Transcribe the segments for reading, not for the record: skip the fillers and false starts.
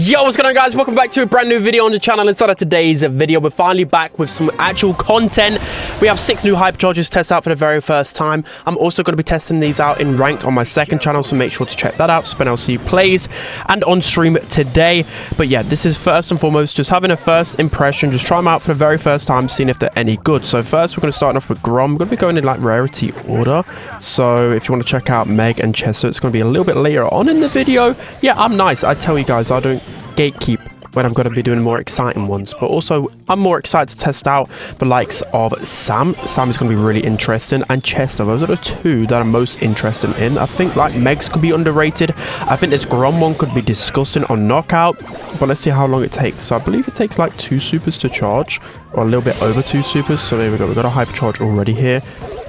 Yo, what's going on, guys? Welcome back to a brand new video on the channel. Inside of today's video, we're finally back with some actual content. We have 6 new hypercharges to test out for the very first time. I'm also going to be testing these out in ranked on my second channel, so make sure to check that out. SpenLC plays and on stream today. But yeah, this is first and foremost just having a first impression, just try them out for the very first time, seeing if they're any good. So first, we're going to start off with Grom. I'm going to be going in like rarity order. So if you want to check out Meg and Chester, it's going to be a little bit later on in the video. Yeah, I'm nice. I tell you guys, I don't gatekeep when I'm going to be doing more exciting ones, but also I'm more excited to test out the likes of Sam. Sam is going to be really interesting, and Chester. Those are the 2 that I'm most interested in. I think like Meg's could be underrated. I think this Grom one could be disgusting on knockout, but let's see how long it takes. So I believe it takes like 2 supers to charge, or a little bit over 2 supers. So there we go, we've got a hypercharge already here.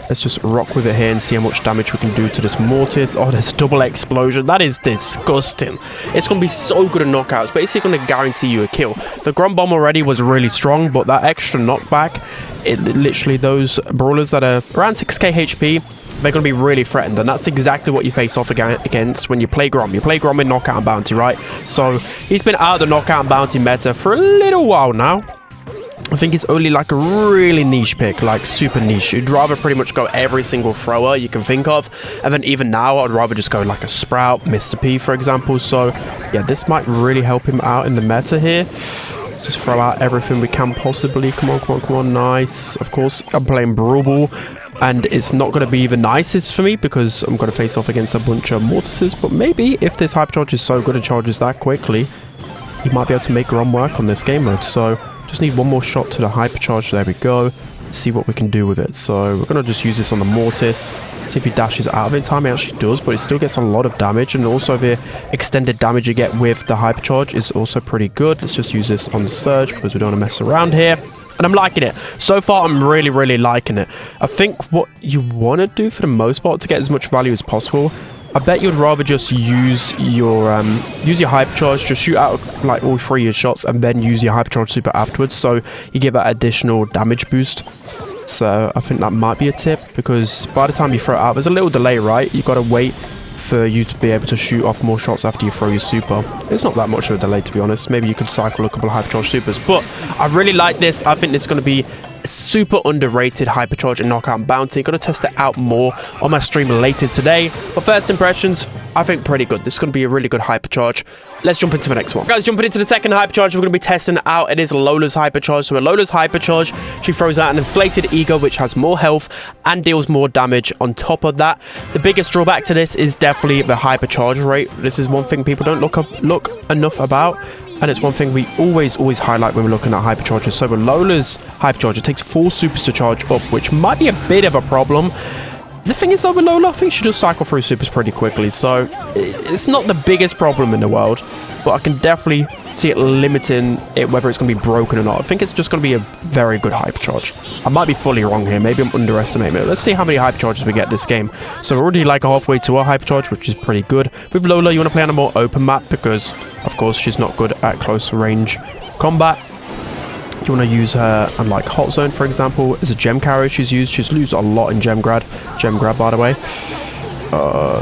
Let's just rock with it here and see how much damage we can do to this Mortis. Oh, there's a double explosion. That is disgusting. It's going to be so good at knockouts. Basically going to guarantee you a kill. The Grom bomb already was really strong, but that extra knockback, it literally, those brawlers that are around 6k HP, they're going to be really threatened. And that's exactly what you face off against when you play Grom. You play Grom in knockout and bounty, right? So he's been out of the knockout and bounty meta for a little while now. I think it's only like a really niche pick, like super niche. You'd rather pretty much go every single thrower you can think of. And then even now, I'd rather just go like a Sprout, Mr. P, for example. So yeah, this might really help him out in the meta here. Let's just throw out everything we can possibly. Come on, come on, come on. Nice. Of course, I'm playing Brawl, and it's not going to be the nicest for me because I'm going to face off against a bunch of Mortises. But maybe if this hypercharge is so good and charges that quickly, he might be able to make Grom work on this game mode. So just need one more shot to the hypercharge. There we go. Let's see what we can do with it. So we're going to just use this on the Mortis. See if he dashes out of it in time. He actually does, but it still gets a lot of damage. And also the extended damage you get with the hypercharge is also pretty good. Let's just use this on the Surge because we don't want to mess around here. And I'm liking it. So far, I'm really, really liking it. I think what you want to do for the most part to get as much value as possible, I bet you'd rather just use your hypercharge, just shoot out like all 3 of your shots and then use your hypercharge super afterwards, so you get that additional damage boost. So I think that might be a tip, because by the time you throw it out, there's a little delay, right? You got to wait for you to be able to shoot off more shots after you throw your super. It's not that much of a delay, to be honest. Maybe you could cycle a couple of hypercharge supers, but I really like this. I think it's going to be super underrated hypercharge and knockout and bounty. Gonna test it out more on my stream later today, but first impressions, I think pretty good. This is going to be a really good hypercharge. Let's jump into the next one. Guys, jumping into the second hypercharge we're going to be testing out. It is Lola's hypercharge. So with Lola's hypercharge, she throws out an inflated ego, which has more health and deals more damage on top of that. The biggest drawback to this is definitely the hypercharge rate. This is one thing people don't look enough about, and it's one thing we always highlight when we're looking at hypercharges. So with Lola's hypercharge, it takes 4 supers to charge up, which might be a bit of a problem. The thing is though with Lola, I think she does cycle through supers pretty quickly, so it's not the biggest problem in the world, but I can definitely see it limiting it, whether it's going to be broken or not. I think it's just going to be a very good hypercharge. I might be fully wrong here, maybe I'm underestimating it. Let's see how many hypercharges we get this game. So we're already like halfway to our hypercharge, which is pretty good. With Lola, you want to play on a more open map because, of course, she's not good at close range combat. You want to use her on like Hot Zone, for example, as a gem carrier. She's used a lot in gem grab, by the way.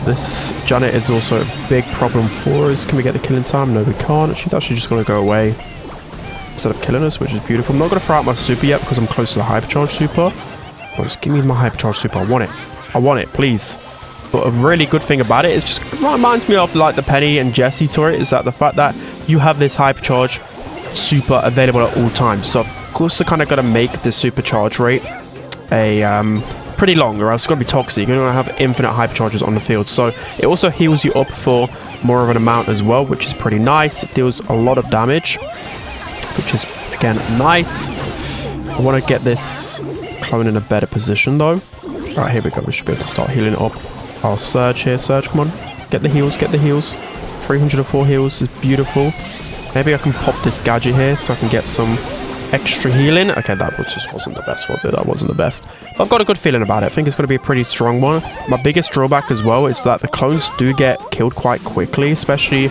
This Janet is also a big problem for us. Can we get the kill in time? No, we can't. She's actually just going to go away instead of killing us, which is beautiful. I'm not going to throw out my super yet because I'm close to the hypercharge super. Oh, just give me my hypercharge super. I want it, please. But a really good thing about it is just it reminds me of like the Penny and Jessie turret, is that the fact that you have this hypercharge super available at all times. So of course they're kind of going to make the supercharge rate a pretty long, or else it's going to be toxic. You're going to have infinite hypercharges on the field. So it also heals you up for more of an amount as well, which is pretty nice. It deals a lot of damage, which is again nice. I want to get this clone in a better position though. Alright, here we go. We should be able to start healing up. I'll Surge here. Surge, come on, get the heals, 304 heals is beautiful. Maybe I can pop this gadget here so I can get some extra healing. Okay, that just wasn't the best, was it? That wasn't the best. But I've got a good feeling about it. I think it's going to be a pretty strong one. My biggest drawback as well is that the clones do get killed quite quickly, especially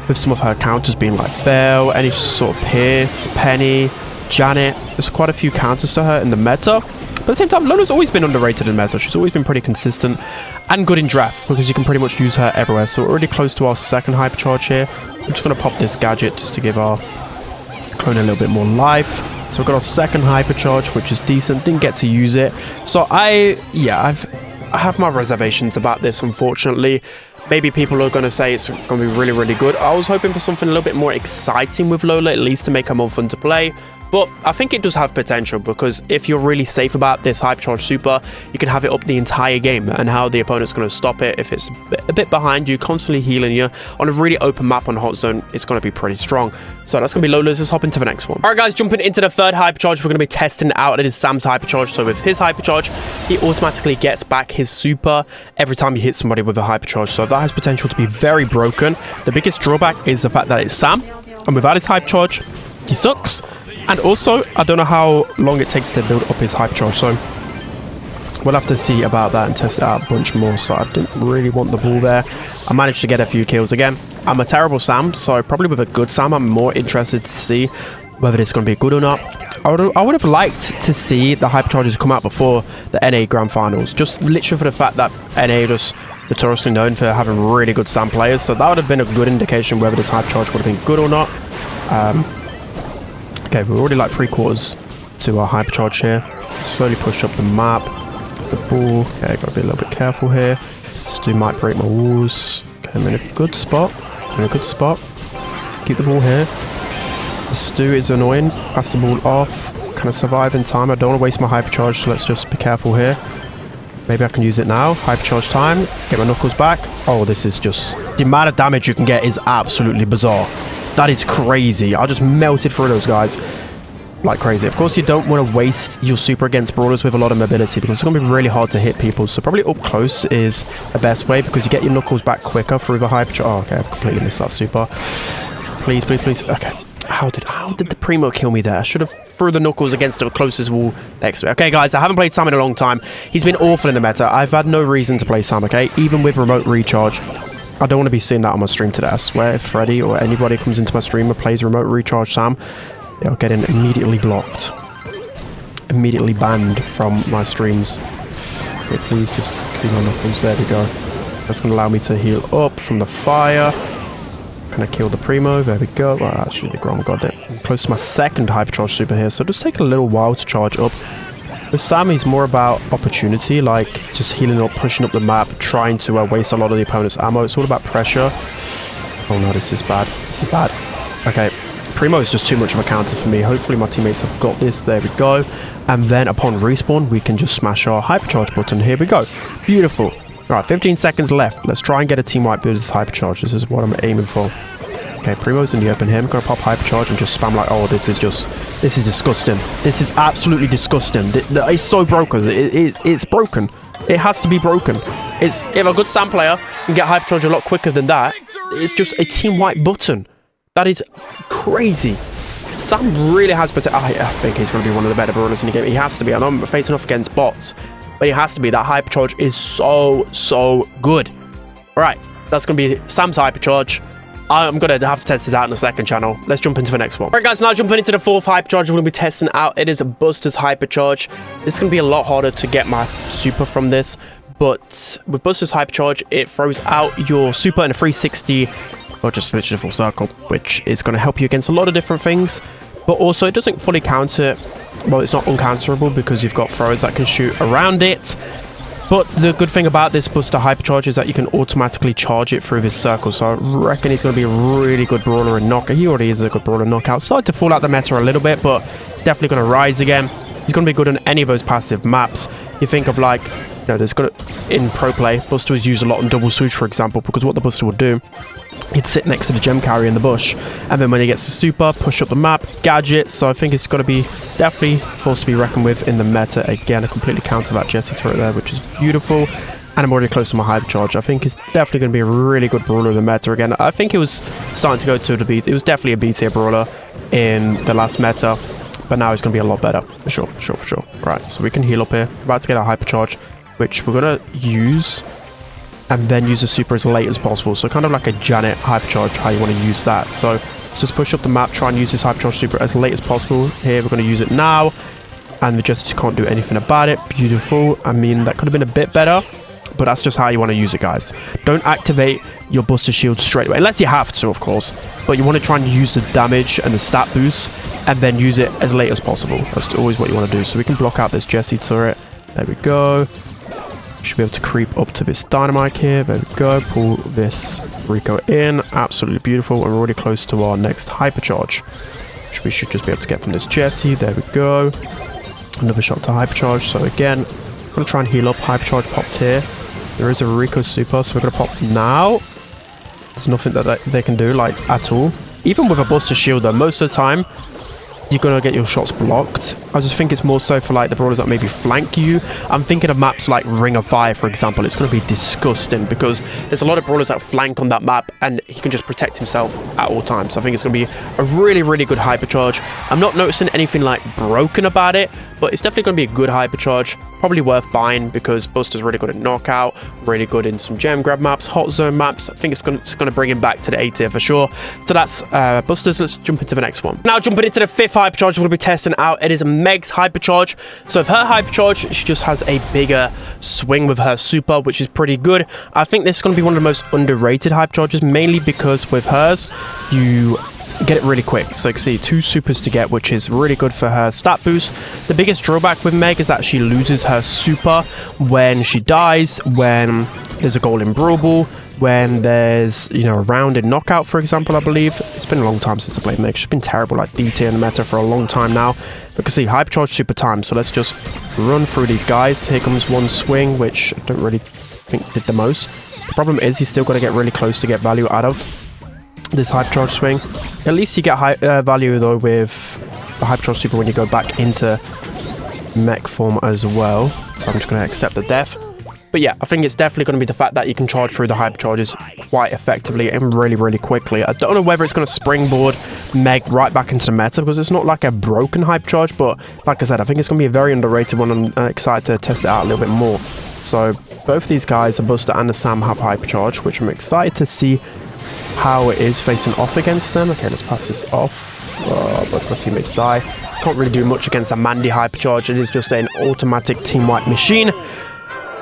with some of her counters being like Belle, any sort of Pierce, Penny, Janet. There's quite a few counters to her in the meta. But at the same time, Lola's always been underrated in meta. She's always been pretty consistent and good in draft because you can pretty much use her everywhere. So we're already close to our second hypercharge here. I'm just going to pop this gadget just to give our clone a little bit more life. So we've got our second hypercharge, which is decent. Didn't get to use it. So I have my reservations about this, unfortunately. Maybe people are going to say it's going to be really, really good. I was hoping for something a little bit more exciting with Lola, at least to make her more fun to play. But I think it does have potential, because if you're really safe about this hypercharge super, you can have it up the entire game, and how the opponent's going to stop it if it's a bit behind you, constantly healing you on a really open map on hot zone, it's going to be pretty strong. So that's going to be Lola's. Let's hop into the next one. All right, guys, jumping into the third hypercharge, we're going to be testing out. It is Sam's hypercharge. So with his hypercharge, he automatically gets back his super every time you hit somebody with a hypercharge. So that has potential to be very broken. The biggest drawback is the fact that it's Sam, and without his hypercharge, he sucks. And also, I don't know how long it takes to build up his hypercharge, so we'll have to see about that and test it out a bunch more. So I didn't really want the ball there. I managed to get a few kills again. I'm a terrible Sam, so probably with a good Sam, I'm more interested to see whether it's going to be good or not. I would have liked to see the hypercharges come out before the NA Grand Finals, just literally for the fact that NA just notoriously known for having really good Sam players. So that would have been a good indication whether this hypercharge would have been good or not. Okay, we're already like 3/4 to our hypercharge here. Slowly push up the map. The ball. Okay, gotta be a little bit careful here. Stu might break my walls. Okay, I'm in a good spot. Keep the ball here. The Stu is annoying. Pass the ball off. Can I survive in time? I don't want to waste my hypercharge, so let's just be careful here. Maybe I can use it now. Hypercharge time. Get my knuckles back. Oh, this is just... the amount of damage you can get is absolutely bizarre. That is crazy. I just melted through those guys like crazy. Of course, you don't want to waste your super against brawlers with a lot of mobility, because it's going to be really hard to hit people. So probably up close is the best way, because you get your knuckles back quicker through the hypercharge. Oh, okay, I've completely missed that super. Please, please, please. Okay. How did the Primo kill me there? I should have threw the knuckles against the closest wall next to me. Okay, guys, I haven't played Sam in a long time. He's been awful in the meta. I've had no reason to play Sam, okay? Even with remote recharge. I don't want to be seeing that on my stream today. I swear, if Freddy or anybody comes into my stream and plays remote recharge Sam, they'll get immediately blocked. Immediately banned from my streams. Okay, please just clean my knuckles. There we go. That's going to allow me to heal up from the fire. Can I kill the Primo? There we go. Well, actually, the Grom got it. I'm close to my second hypercharge super here, so it'll just take a little while to charge up. With Sam, he's more about opportunity, like just healing up, pushing up the map, trying to waste a lot of the opponent's ammo. It's all about pressure. Oh no, this is bad. This is bad. Okay, Primo is just too much of a counter for me. Hopefully my teammates have got this. There we go. And then upon respawn, we can just smash our hypercharge button. Here we go. Beautiful. All right, 15 seconds left. Let's try and get a team wipe with this hypercharge. This is what I'm aiming for. Okay, Primo's in the open here. I'm going to pop hypercharge and just spam like, oh, this is disgusting. This is absolutely disgusting. It's so broken. It's broken. It has to be broken. If a good Sam player can get hypercharge a lot quicker than that, it's just a team wipe button. That is crazy. Sam really has potential. I think he's going to be one of the better brawlers in the game. He has to be. I know I'm facing off against bots, but he has to be. That hypercharge is so good. All right, that's going to be Sam's hypercharge. I'm going to have to test this out in the second channel. Let's jump into the next one. All right, guys, now jumping into the fourth hypercharge we're going to be testing out. It is a Buster's hypercharge. This is going to be a lot harder to get my super from this, but with Buster's hypercharge, it throws out your super in a 360, or just literally a full circle, which is going to help you against a lot of different things, but also it doesn't fully counter. Well, it's not uncounterable because you've got throwers that can shoot around it. But the good thing about this Buster hypercharge is that you can automatically charge it through this circle. So I reckon he's going to be a really good brawler and knockout. He already is a good brawler and knockout. Started to fall out the meta a little bit, but definitely going to rise again. He's going to be good on any of those passive maps. You think of like, you know, there's got in pro play, Buster is used a lot on double switch, for example, because what the Buster would do, he'd sit next to the gem carrier in the bush, and then when he gets the super, push up the map, gadget. So I think it's got to be definitely forced to be reckoned with in the meta. Again, I completely counter that Jetty turret there, which is beautiful. And I'm already close to my hypercharge. I think it's definitely going to be a really good brawler in the meta again. I think it was starting to go to the B. It was definitely a B tier brawler in the last meta, but now it's going to be a lot better for sure, for sure. Right, so we can heal up here. About to get our hypercharge, which we're going to use, and then use the super as late as possible. So kind of like a Janet hypercharge, how you want to use that. So let's just push up the map, try and use this hypercharge super as late as possible. Here, we're going to use it now, and we just can't do anything about it. Beautiful. I mean, that could have been a bit better, but that's just how you want to use it, guys. Don't activate your Buster Shield straight away. Unless you have to, of course. But you want to try and use the damage and the stat boost and then use it as late as possible. That's always what you want to do. So we can block out this Jessie turret. There we go. Should be able to creep up to this Dynamite here. There we go. Pull this Rico in. Absolutely beautiful. And we're already close to our next Hypercharge, which we should just be able to get from this Jessie. There we go. Another shot to Hypercharge. So again, I'm going to try and heal up. Hypercharge popped here. There is a Rico super, so we're going to pop now. There's nothing that they can do, like, at all. Even with a Buster Shield, though, most of the time, you're going to get your shots blocked. I just think it's more so for, like, the brawlers that maybe flank you. I'm thinking of maps like Ring of Fire, for example. It's going to be disgusting because there's a lot of brawlers that flank on that map and he can just protect himself at all times. So I think it's going to be a really, really good Hypercharge. I'm not noticing anything, like, broken about it, but it's definitely going to be a good Hypercharge. Probably worth buying because Buster's really good at knockout, really good in some gem grab maps, hot zone maps. I think it's going to bring him back to the A tier for sure. So that's Buster's. Let's jump into the next one. Now jumping into the fifth Hypercharge we're going to be testing out. It is a Meg's Hypercharge. So with her Hypercharge, she just has a bigger swing with her super, which is pretty good. I think this is going to be one of the most underrated Hypercharges, mainly because with hers, you get it really quick. So you can see 2 supers to get, which is really good for her stat boost. The biggest drawback with Meg is that she loses her super when she dies, when there's a goal in Brawl, when there's, you know, a round in knockout, for example. I believe it's been a long time since I played Meg. She's been terrible like D tier in the meta for a long time now. But you can see Hypercharge super time. So let's just run through these guys. Here comes one swing, which I don't really think did the most. The problem is he's still got to get really close to get value out of this Hypercharge swing. At least you get high value though with the Hypercharge super when you go back into mech form as well. So I'm just going to accept the death. But yeah, I think it's definitely going to be the fact that you can charge through the Hypercharges quite effectively and really, really quickly. I don't know whether it's going to springboard Meg right back into the meta because it's not like a broken Hypercharge, but like I said, I think it's going to be a very underrated one. I'm excited to test it out a little bit more. So both these guys, the Buster and the Sam, have Hypercharge, which I'm excited to see how it is facing off against them. Okay, let's pass this off. Both my teammates die. Can't really do much against a Mandy Hypercharge. It is just an automatic team wipe machine.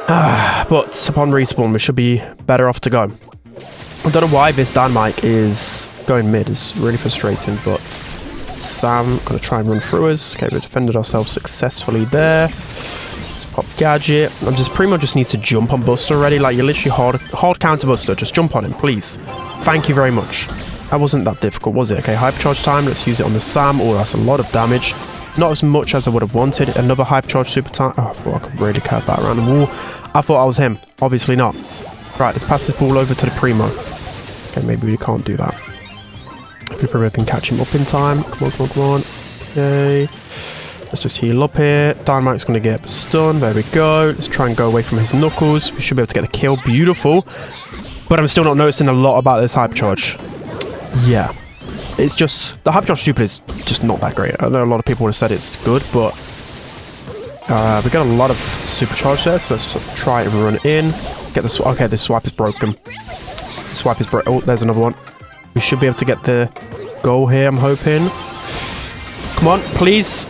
But upon respawn, we should be better off to go. I don't know why this Dynamite is going mid. It's really frustrating, but Sam gonna try and run through us. Okay, we defended ourselves successfully there. Let's pop Gadget. I'm just pretty much just need to jump on Buster already. Like, you're literally hard counter Buster. Just jump on him, please. Thank you very much. That wasn't that difficult, was it? Okay, Hypercharge time. Let's use it on the Sam. Oh, that's a lot of damage. Not as much as I would have wanted. Another Hypercharge super time. Oh, I thought I could really curve that around the wall. I thought I was him. Obviously not. Right, let's pass this ball over to the Primo. Okay, maybe we can't do that. The Primo can catch him up in time. Come on, come on, come on. Okay. Let's just heal up here. Dynamite's going to get stunned. There we go. Let's try and go away from his knuckles. We should be able to get the kill. Beautiful. But I'm still not noticing a lot about this Hypercharge. Yeah. It's just... the Hypercharge super is just not that great. I know a lot of people would have said it's good, but... we got a lot of supercharge there, so let's try and run in. Get the okay, this swipe is broken. The swipe is broken. Oh, there's another one. We should be able to get the goal here, I'm hoping. Come on, please.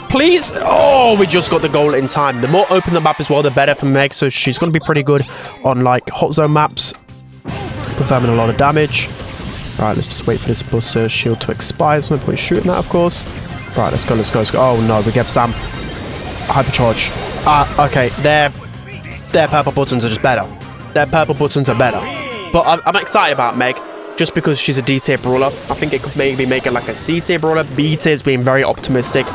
Please! Oh, we just got the goal in time. The more open the map as well, the better for Meg, so she's going to be pretty good on, like, hot zone maps. Confirming a lot of damage. Right, let's just wait for this Buster shield to expire. There's no point shooting that, of course. Right, let's go, let's go, let's go. Oh, no, we gave Sam Hypercharge. Okay, their purple buttons are just better. Their purple buttons are better. But I'm excited about Meg, just because she's a D tier brawler. I think it could maybe make it like a C tier brawler. B tier is being very optimistic.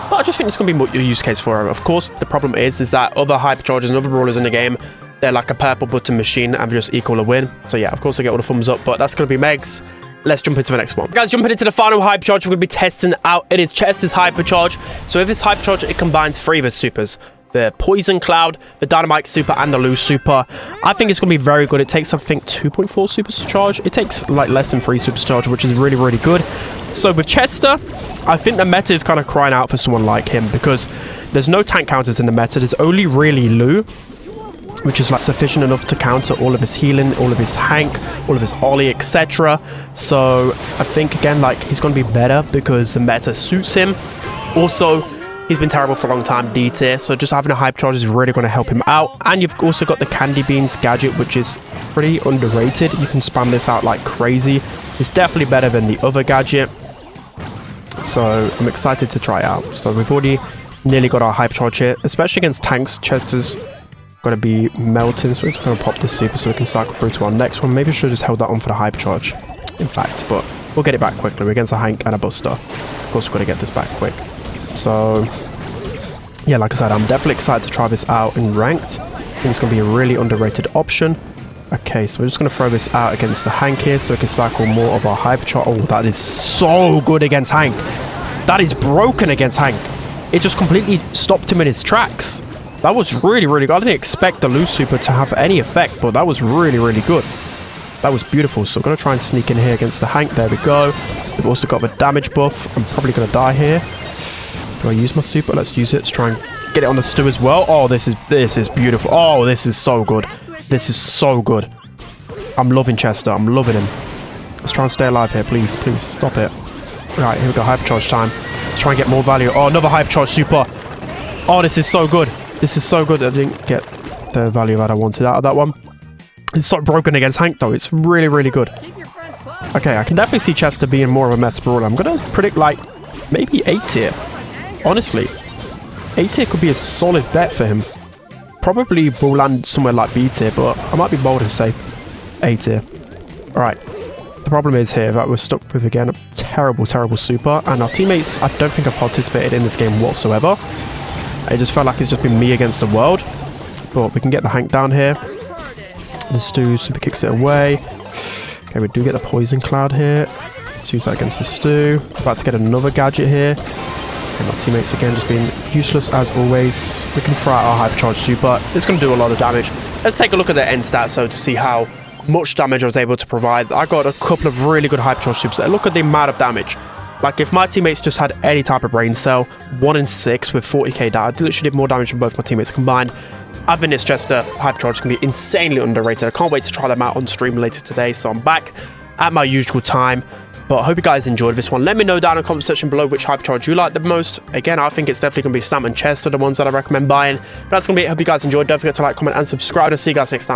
But I just think it's going to be a use case for her. Of course, the problem is that other Hyperchargers and other brawlers in the game, they're like a purple button machine and just equal a win. So yeah, of course I get all the thumbs up, but that's going to be Meg's. Let's jump into the next one. Guys, jumping into the final Hypercharge we're going to be testing out. It is Chester's Hypercharge. So with this Hypercharge, it combines 3 of his supers. The Poison Cloud, the Dynamite super, and the Lose super. I think it's going to be very good. It takes, I think, 2.4 supers to charge. It takes, like, less than 3 supers to charge, which is really, really good. So with Chester, I think the meta is kind of crying out for someone like him because there's no tank counters in the meta. There's only really Lou, which is like sufficient enough to counter all of his healing, all of his Hank, all of his Ollie, etc. So I think, again, like, he's going to be better because the meta suits him. Also, he's been terrible for a long time, D tier, so just having a Hypercharge is really going to help him out. And you've also got the Candy Beans gadget, which is pretty underrated. You can spam this out like crazy. It's definitely better than the other gadget. So I'm excited to try it out. So we've already nearly got our Hypercharge here, especially against tanks. Chester's got to be melting, so we're just going to pop this super so we can cycle through to our next one. Maybe I should have just held that on for the Hypercharge, in fact, but we'll get it back quickly. We're against a Hank and a Buster. Of course, we've got to get this back quick. So yeah, like I said, I'm definitely excited to try this out in ranked. I think it's going to be a really underrated option. Okay, so we're just going to throw this out against the Hank here so we can cycle more of our Hypercharge. Oh, that is so good against Hank. That is broken against Hank. It just completely stopped him in his tracks. That was really, really good. I didn't expect the loose super to have any effect, but that was really, really good. That was beautiful. So I'm going to try and sneak in here against the Hank. There we go. We've also got the damage buff. I'm probably going to die here. Do I use my super? Let's use it to try and get it on the Stu as well. Oh, this is beautiful. Oh, this is so good. This is so good. I'm loving Chester. I'm loving him. Let's try and stay alive here. Please, please stop it. Right, here we go. Hypercharge time. Let's try and get more value. Oh, another Hypercharge super. Oh, this is so good. This is so good. I didn't get the value that I wanted out of that one. It's so broken against Hank, though. It's really, really good. Okay, I can definitely see Chester being more of a meta brawler. I'm going to predict, like, maybe A tier. Honestly, A tier could be a solid bet for him. Probably will land somewhere like B tier, but I might be bold and say A tier. Alright. The problem is here that we're stuck with, again, a terrible, terrible super. And our teammates, I don't think have participated in this game whatsoever. It just felt like it's just been me against the world. But we can get the Hank down here. The Stu super kicks it away. Okay, we do get the poison cloud here. Let's use that against the Stu. About to get another gadget here. And my teammates again just being useless as always. We can throw out our Hypercharge super. It's going to do a lot of damage. Let's take a look at the end stats so to see how much damage I was able to provide. I got a couple of really good Hypercharge supers. Look at the amount of damage. Like if my teammates just had any type of brain cell, 1 in 6 with 40k damage, I literally did more damage than both my teammates combined. I think this Chester Hypercharge can be insanely underrated. I can't wait to try them out on stream later today. So I'm back at my usual time. But I hope you guys enjoyed this one. Let me know down in the comment section below which Hypercharge you like the most. Again, I think it's definitely going to be Sam and Chester, the ones that I recommend buying. But that's going to be it. I hope you guys enjoyed. Don't forget to like, comment, and subscribe. I'll see you guys next time.